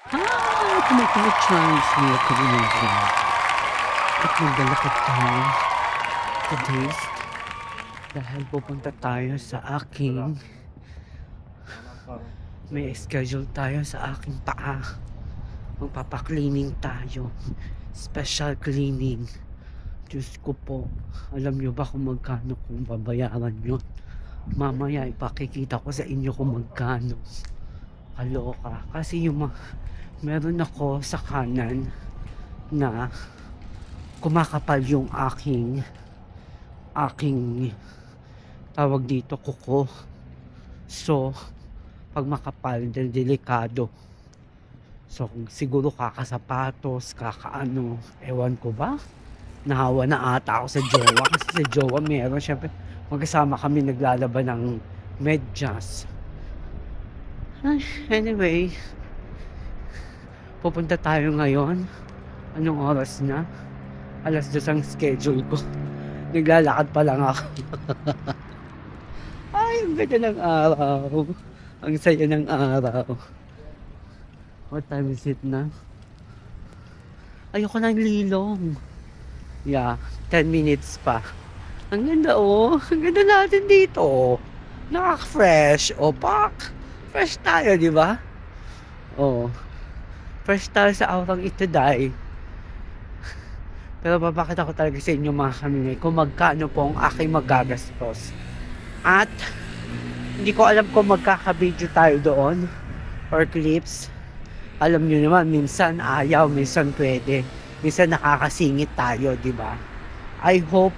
Chance niya kalimutan. At maglalakad tayo today dahil pupunta tayo sa aking may schedule tayo sa aking paa. Magpapa-cleaning tayo. Special cleaning. Diyos ko po. Alam nyo ba kung magkano kung babayaran yun? Mamaya ipakikita ko sa inyo kung magkano. Kaloka. Kasi meron ako sa kanan na kumakapal yung aking tawag dito kuko. So, pag makapal, delikado. So, siguro kakasapatos, kakaano, ewan ko ba? Nahawa na ata ako sa jowa. Kasi sa jowa meron, syempre, magkasama kami naglalaban ng medyas. Anyway, pupunta tayo ngayon. Anong oras na? 2:00 ang schedule ko. Naglalakad pa lang ako. Ay, ang ganda ng araw. Ang saya ng araw. What time is it na? Ayoko ng lilong. Yeah, 10 minutes pa. Ang ganda oh. Ang ganda natin dito. Nakaka-fresh. O, pak. Fresh tayo, di ba? Oh. Fresh tayo sa aurang ito, dahil. Pero papakita ko talaga sa inyo mga kamingay kung magkano po ang aking magagastos. At hindi ko alam kung magkaka-video tayo doon or clips. Alam nyo naman, minsan ayaw, minsan pwede. Minsan nakakasingit tayo, di ba? I hope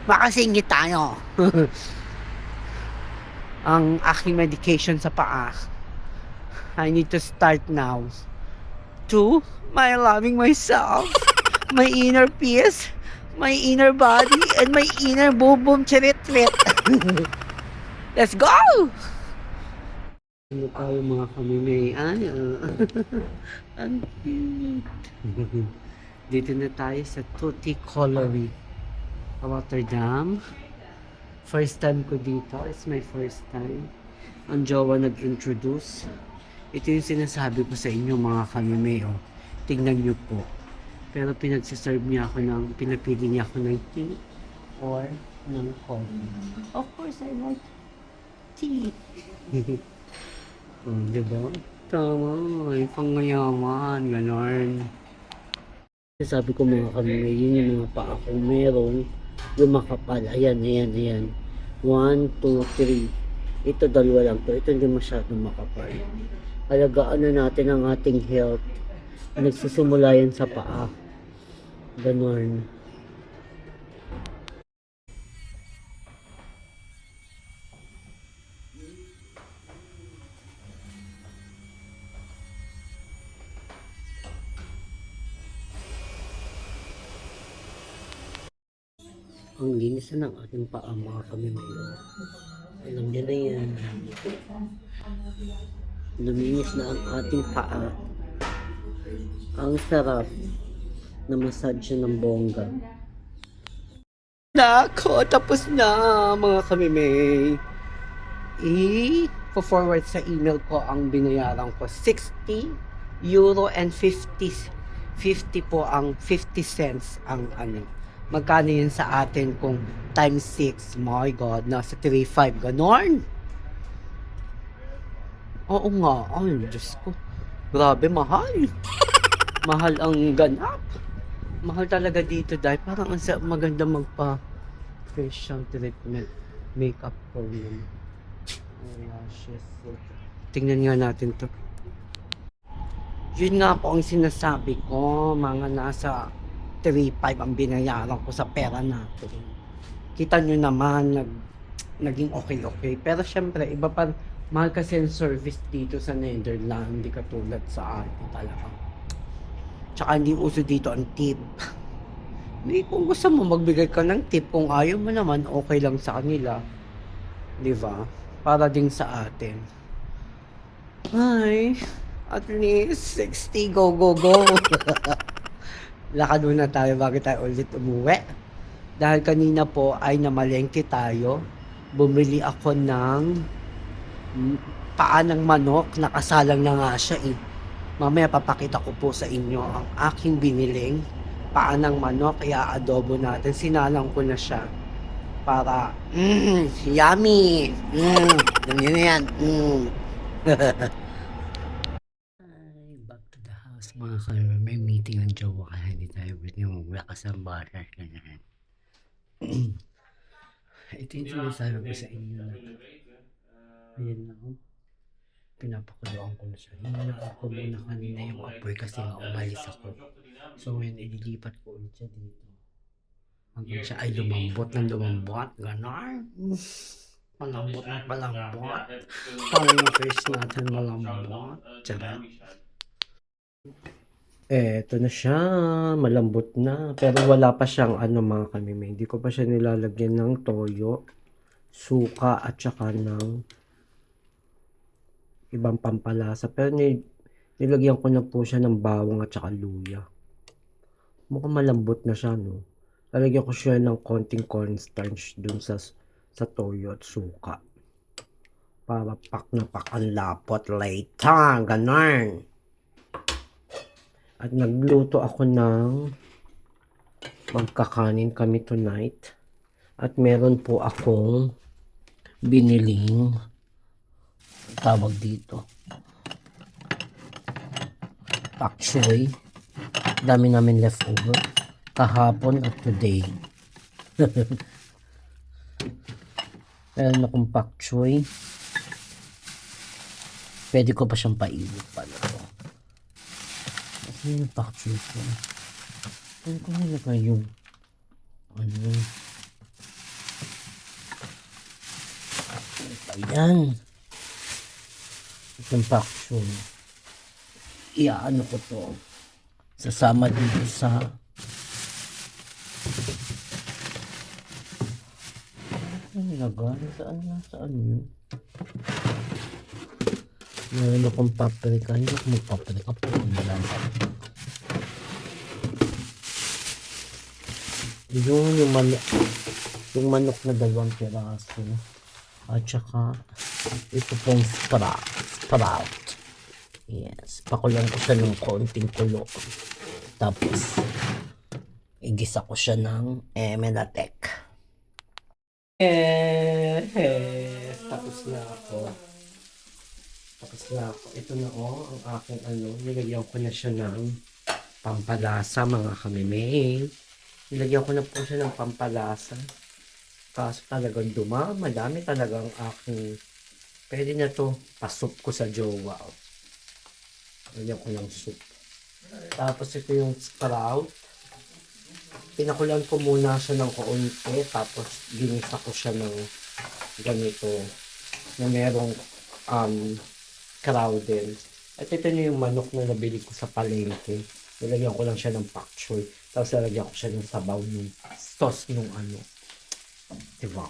makasingit tayo. Ang aking medication sa paa. I need to start now. To my loving myself. My inner peace, my inner body, and my inner boom-boom chirit-rit. Let's go! Ano tayo mga kamimay? Ang cute. Dito na tayo sa Tutti Colory, Rotterdam. First time ko dito. It's my first time. Ang jowa nag-introduce. Ito yung sinasabi ko sa inyo mga kamimay. Oh. Tingnan nyo po. Pero pinagsiserve niya ako pinapili niya ako ng tea or ng coffee. Of course, I like tea. Oh, diba? Tama, ay pangayaman, ganon. Sabi ko mga kamay, yun yung mga paa kong meron, yung makapal. Ayan. 1, 2, 3. Ito dalawa lang to. Ito hindi masyadong makapal. Alagaan na natin ang ating health. Nagsisimula yan sa paa. Ganon. Ang linis na ng ating paa mga kamimay. Alam niyo na yan. Luminis na ang ating paa. Ang sarap na massage ng bongga. Nako, tapos na mga kamimay. I-forward sa email ko ang binayaran ko. 60 euro and 50 po ang 50 cents ang ano. Magkano yun sa atin kung times 6? My God, nasa 3.5 ganon. Oo nga, ay Diyos ko. Grabe, mahal. Mahal ang ganap. Mahal talaga dito dahil parang maganda facial treatment, makeup problem. Lashes. Tingnan nga natin to. Yun nga po ang sinasabi ko, mga nasa 3.5 ang binayaran ko sa pera natin. Kita nyo naman, naging okay. Pero syempre, iba pa, mahal kasi ang service dito sa Netherlands, hindi katulad sa atin talaga. Tsaka hindi uso dito ang tip. Kung gusto mo magbigay ka ng tip, kung ayaw mo naman, okay lang sa kanila. Di ba? Para din sa atin. Ay, at least 60, go. Lakad muna tayo bago tayo ulit umuwi. Dahil kanina po ay namalengke tayo. Bumili ako ng paa ng manok. Nakasalang na nga siya eh. Mamaya papakita ko po sa inyo ang aking biniling paa ng manok kaya adobo natin. Sinalang ko na siya para yummy. Alam niyo na yan. Ay, back to the house mga kalma. May meeting ang jowa kaya hindi tayo pwede maglakas ang bata. Ito yung sinasabi ko sa inyo na ayan na ako. Pinapakuluan ko na siya. Hinanaan ko muna kanina yung apoy kasi nga umalis ako. So ngayon ililipat ko ulit siya dito. Hanggang siya ay lumambot ng lumambot. Ganon. Malambot ng palambot. Parang yung face natin malambot. Tiyara. Eto na siya. Malambot na. Pero wala pa siyang ano mga kamime. Hindi ko pa siya nilalagyan ng toyo, suka at saka ng ibang pampalasa. Pero nilagyan ko na po siya ng bawang at saka luya. Mukhang malambot na siya, no? Lalagyan ko siya ng konting cornstarch dun sa toyo at suka. Para pak na pak ang lapot later. Ganon. At nagluto ako ng magkakanin kami tonight. At meron po akong biniling tawag dito pak choy. Dami namin leftover kahapon at today. Meron akong pak choy. Pwede ko pa siyang painit pala to. Kasi yung pak choy ko pwede ko nilagay yung ano ayan itong pak choy. Iaano ko to sasama dito sa nilagay saan yun. Meron akong paprika. Hindi ako magpaprika po yung manok na 2 piraso at saka ito pong sprout. Yes, pakulan ko siya ng konting kulo. Tapos, igisa ko siya ng Emelatek. Tapos na ako. Ito na ang aking nilagyan ko na siya ng pampalasa mga kamimay. Nilagyan ko na po siya ng pampalasa. Kaso talagang madami talagang aking, pwede na to pasup ko sa jowa. Nilagyan ko ng soup. Tapos ito yung sprout. Pinakulan ko muna siya ng kaunti. Tapos ginisa ko siya ng ganito. Na merong crowded. At ito na yung manok na nabili ko sa palengke. Nilagyan ko lang siya ng pak choy. Tapos nilagyan ko siya ng sabaw ng sauce nung diba?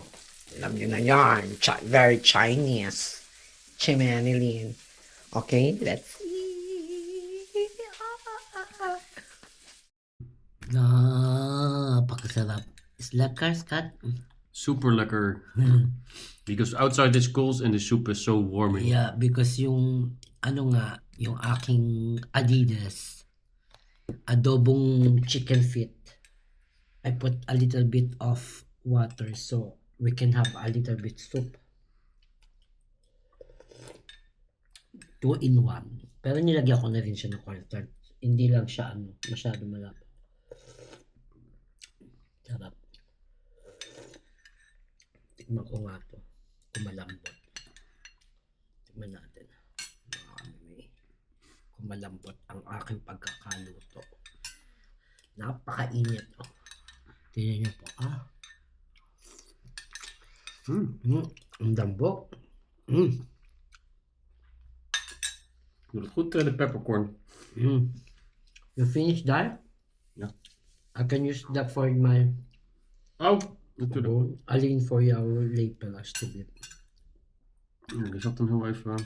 Alam niyo na yan. Very Chinese. Chimanilin. Okay, let's see. Napakasarap. Is lekker, Scott? Super lekker. Because outside it's cold and the soup is so warming. Yeah, because yung yung aking Adidas adobong chicken feet, I put a little bit of water so we can have a little bit soup. 2 in 1. Pero nilagyan ko na rin siya ng cornstarch. Hindi lang siya masyado malapot. Sarap. Tikman ko nga to. Kung malambot. Tikman natin. Kung malambot ang aking pagkakaluto. Napakainit. Tingnan niyo po. Ang lambot. Doe het goed, de peppercorn. You finished that? Ja. I can use that for my Oh, natuurlijk. alleen voor jouw lepel alsjeblieft. Er zat hem heel even.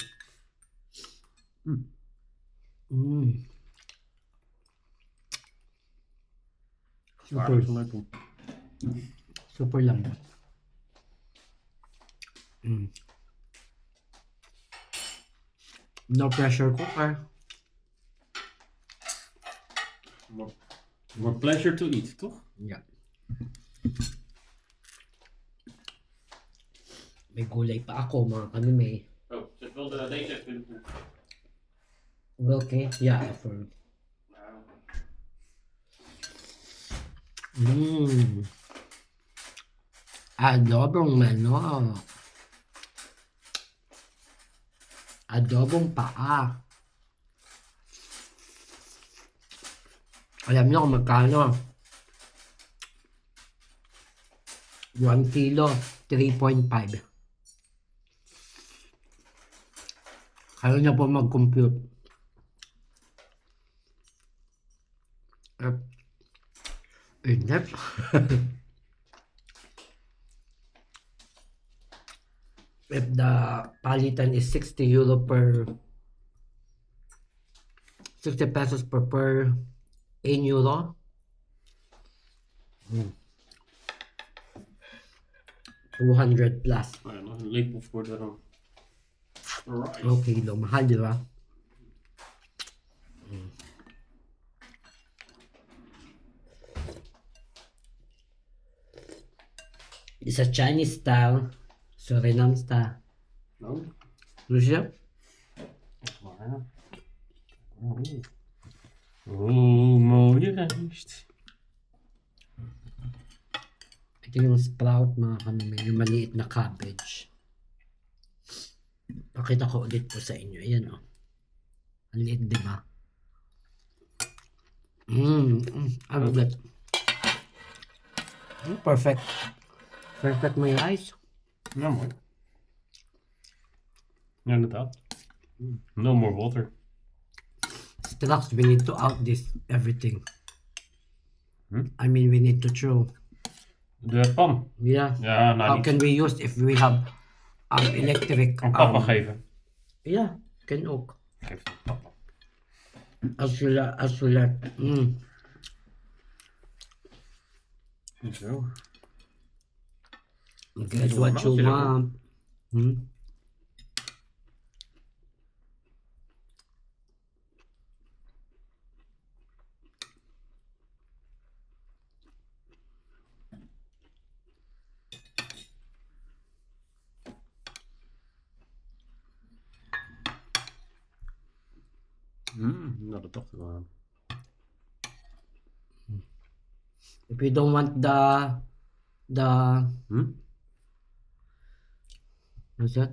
Super. Lekker. Super lambot. No pressure cooker. More pleasure to eat, toch? Yeah. May gulay pa ako, mga kanime. Oh, zet wel deze even in de koek. Okay, yeah, for... Adobong manok. Adobong paa. Alam niyo kung magkano? 1 kilo, 3.5. Kaya niya po mag-compute. Inep. If the palitan is 60 euro per 60 pesos per 1 euro. 200 plus. Nou ja, nog een lepel voor de rice. Okay, lo, mahal, di ba? It's a Chinese style, Suriname style. Nou, Ano siya? maar. Oh, mooie rijst. Ito yung sprout, mga kanime, yung maliit na cabbage. Pakita ko ulit po sa inyo. Ayan, oh. Ang liit, di ba? Ang ulit. Perfect. Perfect my rice. Ja, mooi. Ja, inderdaad. No more water. Straks, we need to out this everything. Hmm? I mean, we need to throw. De pan. Yeah. Ja, nou How niet. can we use if we have electric? Aan papa geven. Yeah, kan ook. Geef het aan papa. Als we like, Zo. Guess what you want. Nou, dat dacht ik wel aan. If you don't want the what's that?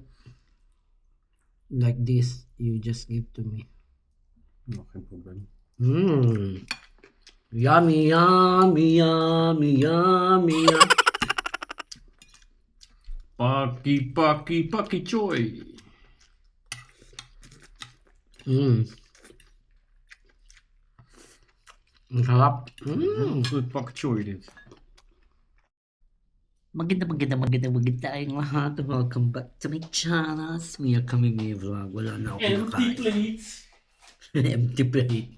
Like this, you just give to me. Nog geen probleem. Yummy, yummy, yummy, yummy, yummy. Pakkie choy. Ang sarap. Goed pak choy dit. Maganda tayong lahat. Welcome back to my channel. We are coming may vlog. Wala na ako Empty kumakain. plate. Empty plate.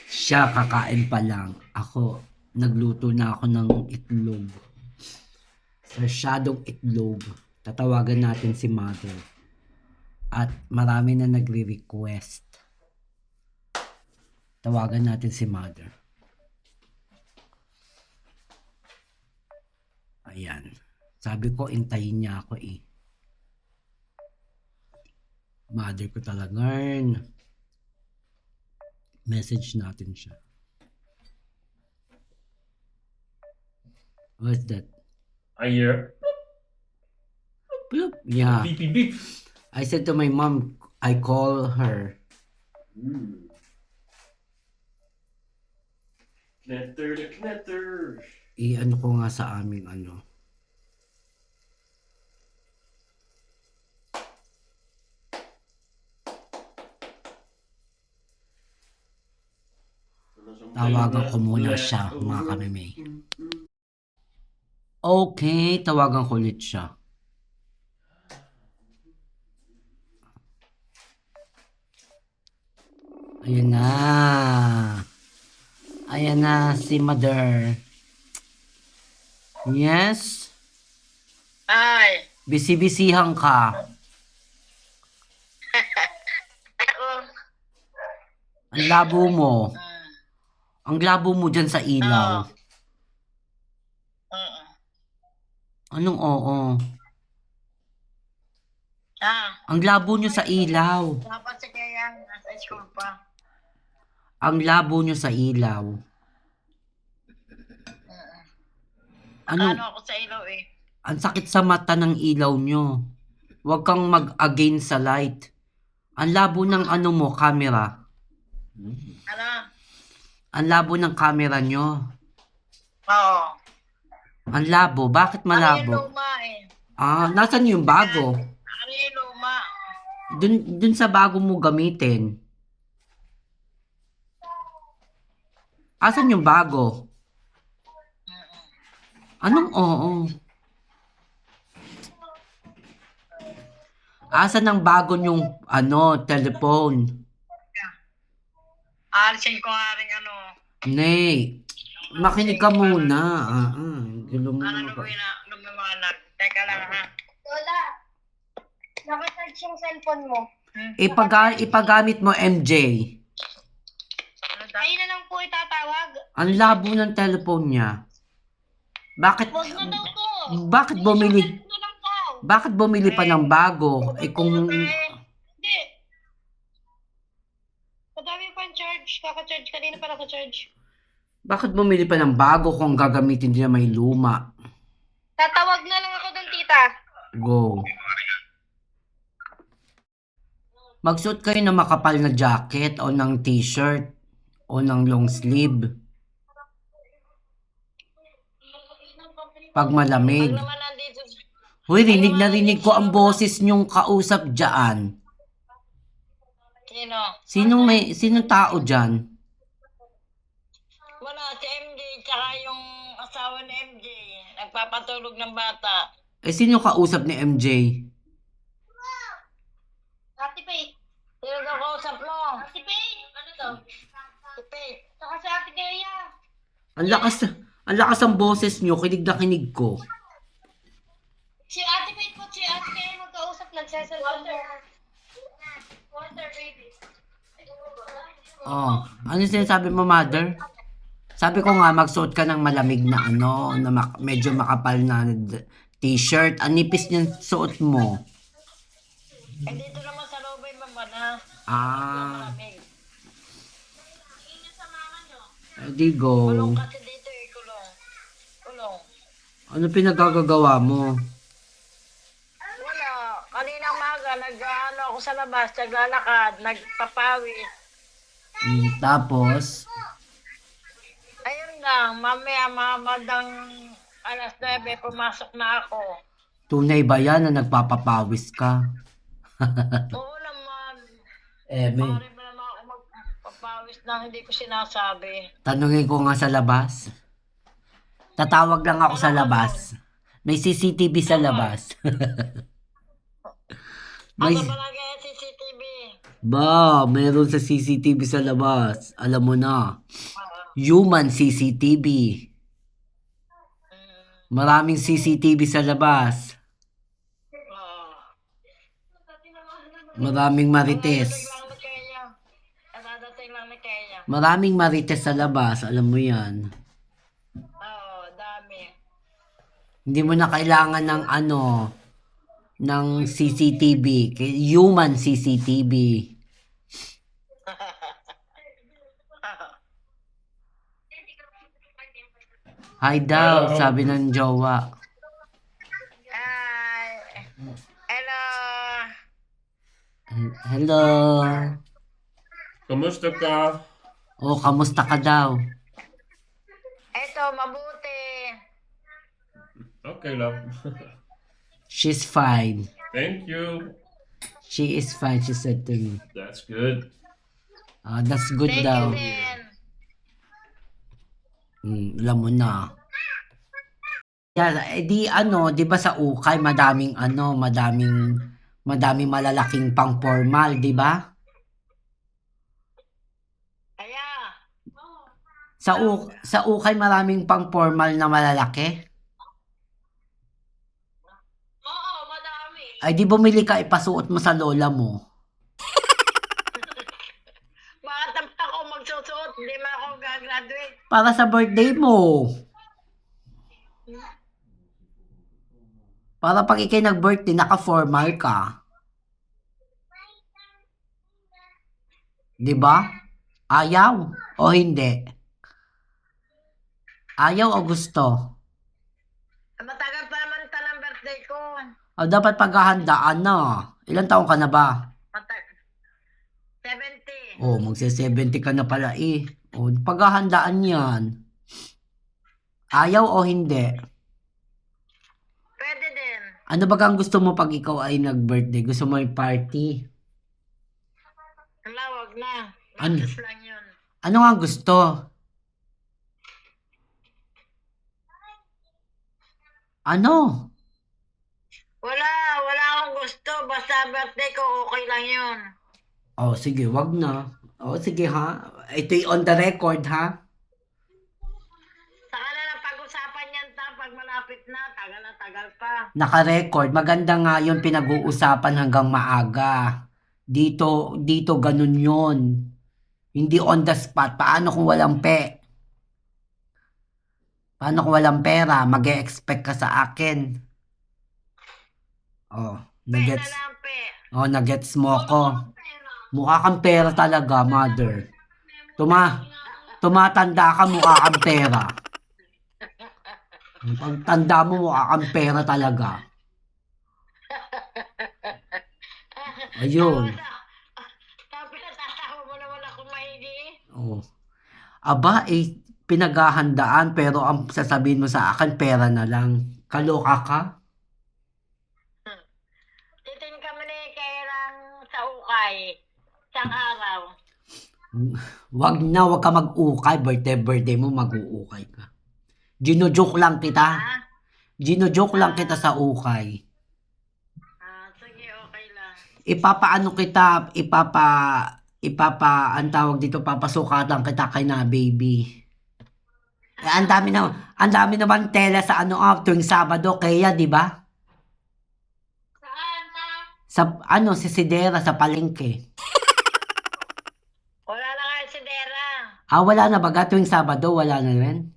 Siya kakain pa lang. Ako, nagluto na ako ng itlog. Masyadong itlog. Tatawagan natin si mother. At marami na nagre-request. Tawagan natin si mother. Ayan. Sabi ko, intayin niya ako eh. Mother ko talaga. Message natin siya. What's that? I hear Bloop. Yeah. beep beep beep. I said to my mom, I call her. Knetter de knetter. I-ano ko nga sa aming ano. Tawagan ko muna siya, mga kamimay. Okay, tawagan ko ulit siya. Ayan na. Ayan na si mother. Yes? Ay, Bisi-bisihan ka. ako. Ang labo mo. Ang labo mo dyan sa ilaw. Oo. Anong oo? Ah, Ang labo nyo sa ilaw. dapat si Kaya nasa school pa. Ang labo nyo sa ilaw. Anong, Ano ako sa ilaw eh. ang sakit sa mata ng ilaw nyo. Huwag kang mag-against sa light. Ang labo ng ano mo, camera. Ano? Ang labo ng camera nyo. Oo. Ang labo. Bakit Ano yung malabo? luma eh? Ah, nasan yung bago? Ano yung luma? Dun sa bago mo gamitin. Asan yung bago? Anong oo? Asan ang bago yung telephone? Alisin ko nga rin ano. Nay, makinig ka muna. Gulo mo Ano naman ka. lumiwanag. Teka lang ha. Lola, naka-charge yung cellphone mo. Ipagamit mo, MJ. Ano daw? Ayun na lang po itatawag. Ang labo ng telephone niya. Bakit Huwag na daw po. bakit bumili? Huwag na lang daw. Bakit bumili pa ng bago? Eh kung Hindi. Madami pa ang charge. Kaka-charge. Kanina pa naka-charge. bakit bumili pa ng bago kung gagamitin niya may luma? Tatawag na lang ako dun, tita. Go. Magsuot kayo ng makapal na jacket o ng t-shirt o ng long sleeve. Pag malamig. Pag naman nandito. Hoy, rinig na rinig ko ang boses niyong kausap dyan. Sino? Sinong tao dyan? Wala, si MJ tsaka yung asawa ni MJ. Nagpapatulog ng bata. Eh, sino kausap ni MJ? Ate Faith. Sino daw kausap mo? Ate Faith. Ano to? Si Faith. Saka si Ate Kaya. Ang lakas ang boses niyo, kinig na kinig ko. Si Ate Faith po, si Ate Kaya magkausap. Nagsasalpon mo. Water, baby. Oh, ano sinasabi mo, mother? Sabi ko nga, magsuot ka ng malamig na medyo makapal na t-shirt. Ang nipis niyang suot mo. Eh, dito naman sa loob ay mamana. Ah, Malamig. di go. Kulong kasi dito eh, kulong. Kulong. Ano pinagagagawa mo? Wala. Kanina umaga, nag-ano ako sa labas, naglalakad, nagpapawis. Tapos, Ayun lang, mamaya mamadang alas 9, pumasok na ako. tunay ba yan na nagpapapawis ka? Oo naman. Eme, Pare ba naman ako magpapawis na hindi ko sinasabi. tanungin ko nga sa labas. Tatawag lang ako sa labas. May CCTV sa labas. May, Ano ba lang kaya CCTV? meron sa CCTV sa labas. Alam mo na. Human CCTV. Maraming CCTV sa labas. Maraming marites. Dadating lang ni Kaya. Maraming marites sa labas. Alam mo yan. Oo, dami. Hindi mo na kailangan ng ng CCTV. Human CCTV. Hi daw, sabi ng jowa. Hi. Hello. Hello. Kamusta ka? Oh, kamusta ka daw? Eto, mabuti. Okay lang. She's fine. Thank you. She is fine, she said to me. That's good. That's good Thank daw. you din. Alam mo na. Yeah, di ba sa ukay madaming malalaking pang formal, di ba? Kaya. Sa ukay maraming pang formal na malalaki. Oo, madami. Ay di bumili ka, ipasuot mo sa lola mo. Baka ako susuot, hindi man ako gagraduate. Para sa birthday mo. Para pag ikay nag-birthday, naka-formal ka. Di ba? Ayaw o hindi? Ayaw o gusto? Matagal pa naman talang birthday ko. O dapat paghahandaan na. Ilang taon ka na ba? Matagal. 70. O, magse-70 ka na pala eh. O, paghahandaan yan. Ayaw o hindi? Pwede din. Ano ba kang gusto mo pag ikaw ay nag-birthday? Gusto mo yung party? Wala, wag na. Ano? Gastos lang yun. Ano nga gusto? Ano? Wala akong gusto. Basta birthday ko, okay lang yun. Oh, sige, wag na. Oh, sige ha. Ito'y on the record ha. Saka na lang pag-usapan yan pag malapit na. Tagal pa. Naka-record. Maganda nga yun pinag-uusapan hanggang maaga. Dito ganun yun. Hindi on the spot. Paano kung walang Paano kung walang pera? Mag-e-expect ka sa akin. Oh, Pe na nagets. lang, pe. Oh, nagets mo ko. Mukha kang pera talaga, mother. Tumatanda ka, mukha kang pera. Pag tanda mo, mukha kang pera talaga. Ayun. Tapos natatawa mo naman ako maigi. Oh. Aba, pinaghahandaan pero ang sasabihin mo sa akin, pera na lang. Kaloka ka? Titin kami ni Kairang sa ukay. Isang araw. Wag ka mag-ukay. Birthday mo, mag-uukay ka. Gino-joke lang kita. Ha? Gino-joke lang kita sa ukay. Sige, okay lang. Ipapaano kita, ang tawag dito, papasukatan kita kay na baby. Ang dami naman tela sa tuwing Sabado, kaya di ba? Saan na? Sa si Sidera sa palengke. Wala na nga si Dera. Wala na baga tuwing Sabado, wala na rin.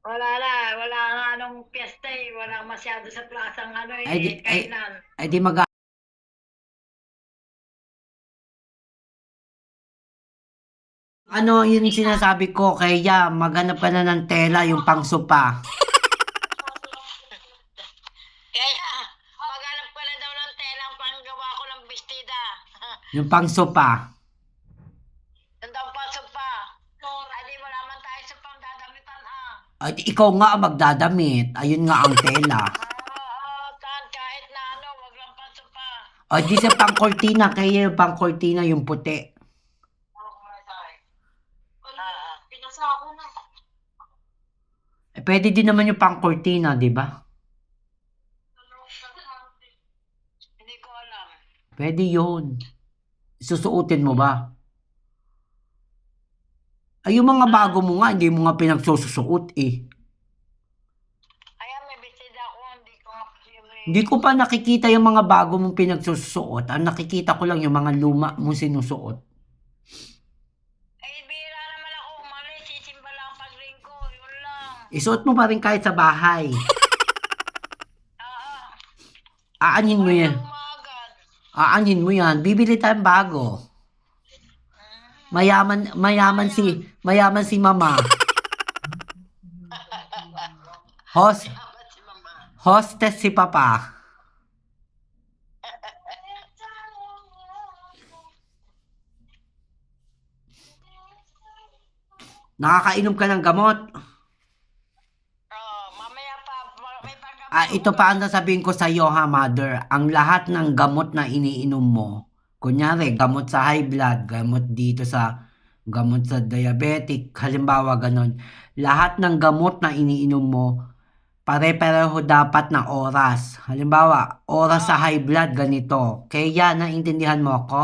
Wala na. Wala nga anong piyesta eh. Wala masyado sa plasang kainan. Ay di mag yun sinasabi ko, kaya maghanap ka na ng tela, yung pangsopa. Kaya, paghanap ko na daw ng telang panggawa ko ng bestida. Yung pangsopa. Yung daw paso pa. Adi mo naman tayo sa pangdadamitan ha. Ay, ikaw nga ang magdadamit. Ayun nga ang tela. Kahit na wag lang paso pa. Ay, di sa pangkortina, kaya yung pangkortina yung puti. Pinasa ako na. Pwede din naman yung pangkortina, di ba? Hindi ko alam. Pwede yun. Susuotin mo ba? Ay, yung mga bago mo nga, hindi mo nga pinagsusuot eh. Ayan, may bestida ako. Hindi ko nga Hindi ko pa nakikita yung mga bago mong pinagsusuot. Ang nakikita ko lang yung mga luma mong sinusuot. Bihira naman ako umalis. Sisimba lang paglingko. Yun lang. Isuot mo pa rin kahit sa bahay. Oo. Aanhin mo yan. Umagad. Aanhin mo yan. Bibili tayong bago. Mayaman si mama. Dapat si mama. Hostess si papa. Nakakainom ka ng gamot. Mamaya pa. May panggawa. Ito pa ang sasabihin ko sa iyo ha, mother. Ang lahat ng gamot na iniinom mo, kunyari, gamot sa high blood, gamot sa diabetic, halimbawa ganon. Lahat ng gamot na iniinom mo, pare-pareho dapat na oras. Halimbawa, oras sa high blood, ganito. Kaya, naintindihan mo ako?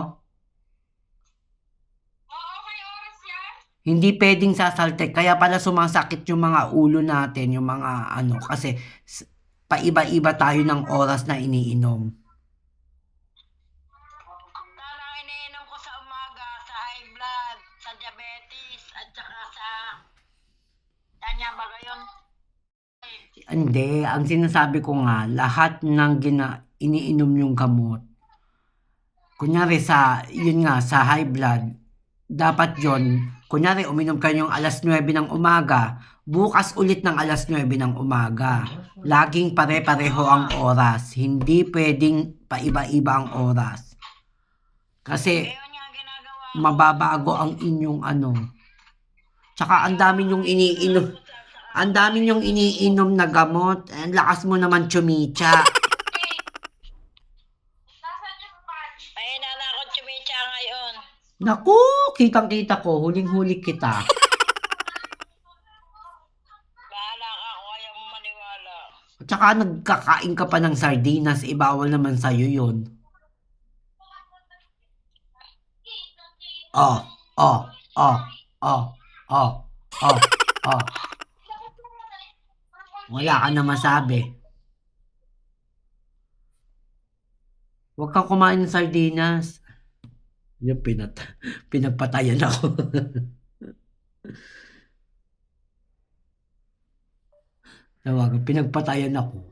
Oo, may oras yan. Hindi pwedeng sasalte. Kaya pala sumasakit yung mga ulo natin, yung mga kasi paiba-iba tayo ng oras na iniinom. Parang iniinom ko sa umaga, sa high blood, sa diabetes. niya ba gayon? Hindi, ang sinasabi ko nga, lahat ng iniinom yung gamot. Kunyari yun nga, sa high blood, dapat yon, kunyari uminom kayo yung alas 9 ng umaga, bukas ulit ng alas 9 ng umaga. Laging pare-pareho ang oras. Hindi pwedeng paiba-iba ang oras. Kasi Ngayon nga ginagawa. mababago ang inyong ano. Tsaka ang dami yung iniinom. Ang dami yung iniinom na gamot. Ang lakas mo naman chumicha. Nasaan yung patch? Mahina na ako chumicha ngayon. Naku, kitang-kita ko. Huling-huli kita. Bahala ka kung ayaw mo maniwala. At saka nagkakain ka pa ng sardinas. Ibawal naman sa'yo yun. Oh, oh, oh, oh, oh, oh, oh. Wala ka na masabi. Huwag kang kumain ng sardinas. Yung pinagpatayan ako. Tawagan, pinagpatayan ako.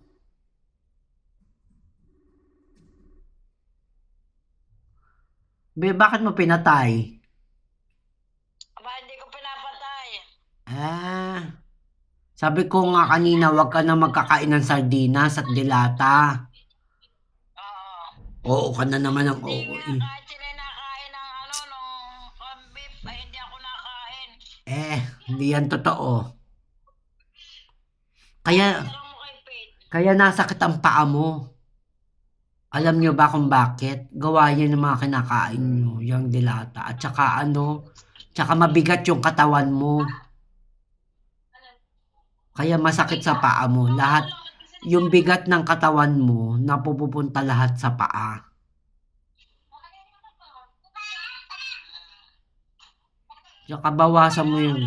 Be, bakit mo pinatay? Aba, hindi ko pinapatay. Sabi ko nga kanina, huwag ka na magkakain ng sardinas at dilata. Oo. Oo ka na naman ang Hindi oo. nga kahit sila nakain ng nung corned beef, ay hindi ako nakain. Hindi yan totoo. Kaya Tanong mo kay Pete. nasakit ang paa mo. Alam nyo ba kung bakit? Gawa yan ng mga kinakain nyo, yung dilata. At saka tsaka mabigat yung katawan mo. Kaya masakit sa paa mo. Lahat, yung bigat ng katawan mo, napupunta lahat sa paa. Tsaka bawasan mo yun.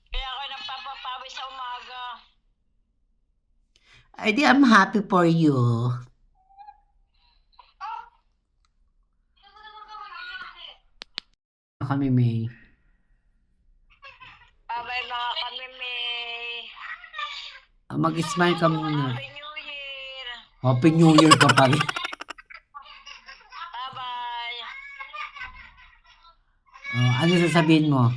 Kaya ako nagpapapawi sa umaga. I di I'm happy for you. Kami may. Abay mga kami may Mag-smile ka muna. Happy New Year. Happy New Year ka pa rin. Bye-bye. Ano sasabihin mo?